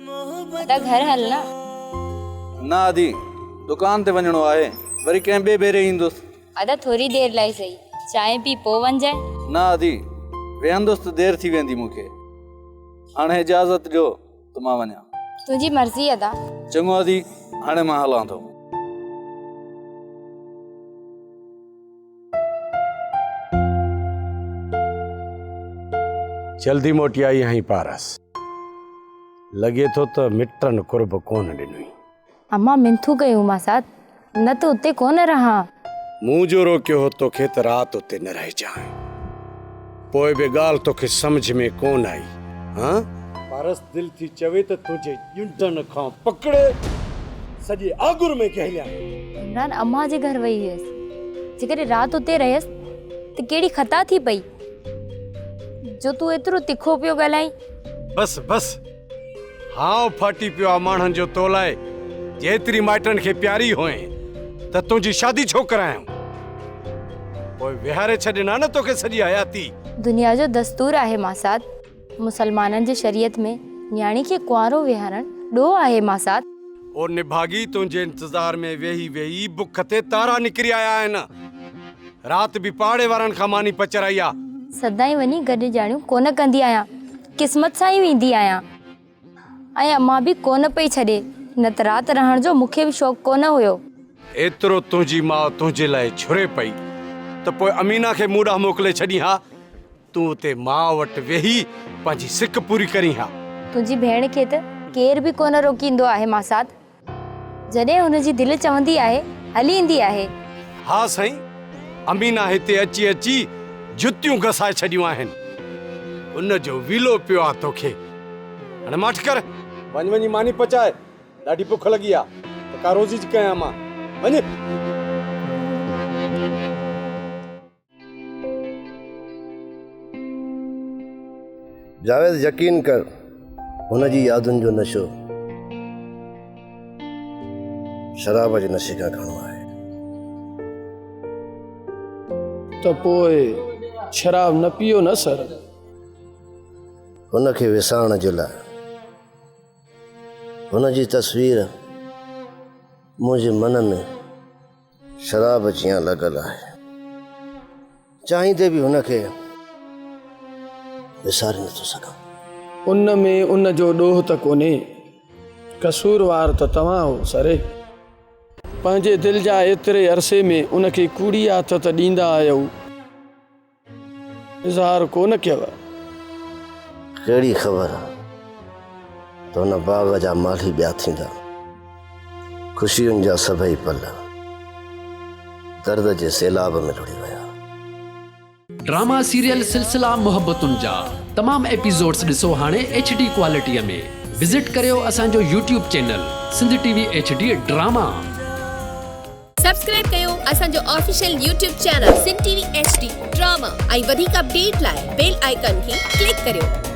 अदा घर हल ना। ना आदि दुकान ते वञणो आहे, वरी कंहिं ॿिए भेरे ईंदुसि। अदा थोड़ी देर लाइ सही, चांहि पी पोइ वञजांइ। ना आदि वेहंदुसि त देर थी वेंदी मूंखे। हाणे इजाज़त ॾियो त मां वञा। तुंहिंजी मर्ज़ी अदा। चङो आदि, हाणे मां हलां थो। जल्दी मोटी आई आई पारस, लगे तो मिटन कुर्ब कोन ॾिनुई। अम्मा मिंथू कयूं मां साथ, न तो उते कोन रहा। मुंह जो रोकियो हो तोखे त रात उते न रह जाए, पोइ बि ॻाल्हि तोखे समझ में कोन आई। हाँ पारस दिल थी चवे त तुझे ॼुंडन खां पकड़े सॼे आगुर में कहलिया। इमरान अम्मा जे घर वई हुयसि, जेकॾहिं रात उते रहियसि त कहिड़ी खता थी पई जो तू एतिरो तिखो पियो ॻाल्हाई। बस बस हाँ फाटी पियो आहे माण्हुनि जो तोलाए। जेतिरी माइटनि खे प्यारी होए त तुंहिंजी शादी छो करायूं, पोइ विहारे छॾिना न तोखे सॼी हयाती। दुनिया जो दस्तूर आहे मासात, मुसलमाननि जे शरीयत में न्याणी खे कुंवारो विहारणु ॾोह आहे मासात। ओ निभागी तुंहिंजे इंतज़ार में वेही वेही बुख ते तारा निकिरी आया आहिनि। रात बि पाड़े वारनि खां मानी पचराई आहे। सदाई वञी गॾु ॼाणियूं कोन कंदी आहियां, क़िस्मत सां ई वेंदी आहियां। ऐं अम्मा बि कोन पई छॾे, न त राति रहण जो मूंखे बि शौक़ु कोन हुयो। एतिरो तुंहिंजी माउ तुंहिंजे लाइ छुरे पई त पोइ अमीना खे मूं ॾांहुं मोकिले छॾी हा। तूं उते माउ वटि वेही पंहिंजी सिक पूरी करी हा। तुंहिंजी भेण खे त केर बि कोन रोकींदो आहे मासात, जॾहिं हुनजी दिलि चवंदी आहे हली ईंदी आहे। हा साईं, अमीना हिते अची अची जुतियूं घसाए छॾियूं आहिनि। उन जो विलो पियो आहे तोखे। हाणे माठ कर, वञ वञी मानी पचाए, ॾाढी बुख लॻी आहे त का रोज़ी कयां मां। वञ। जावेद यकीन कर, हुनजी यादुनि जो नशो शराब जे नशे खां घणो आहे। त पोइ शराब न पियो न सर। हुनखे विसारण जे लाइ हुनजी तस्वीर मुंहिंजे मन में शराब जीअं लॻल आहे। चाहींदे बि हुनखे विसारे नथो सघां। उन में उन जो ॾोह त कोन्हे, कसूरवार त तव्हां हो सरे। पंहिंजे दिलि जा एतिरे अरसे में उनखे कूड़ी आदत ॾींदा आहियो, इज़हार कोन कयव। कहिड़ी ख़बर त हुन बाग़ जा माली ॿिया थींदा। ख़ुशियुनि जा सभई पल दर्द जे सैलाब में रुड़ी विया। ड्रामा सीरियल सिलसिला मोहब्बतुनि जा तमाम एपिसोड्स ॾिसो हाणे HD क्वालिटीअ में। विज़िट करियो असांजो YouTube channel Sindh TV HD drama. Subscribe कयो असांजो official YouTube channel Sindh TV HD drama ऐं वधीक अपडेट लाइ बेल आइकन खे क्लिक करियो।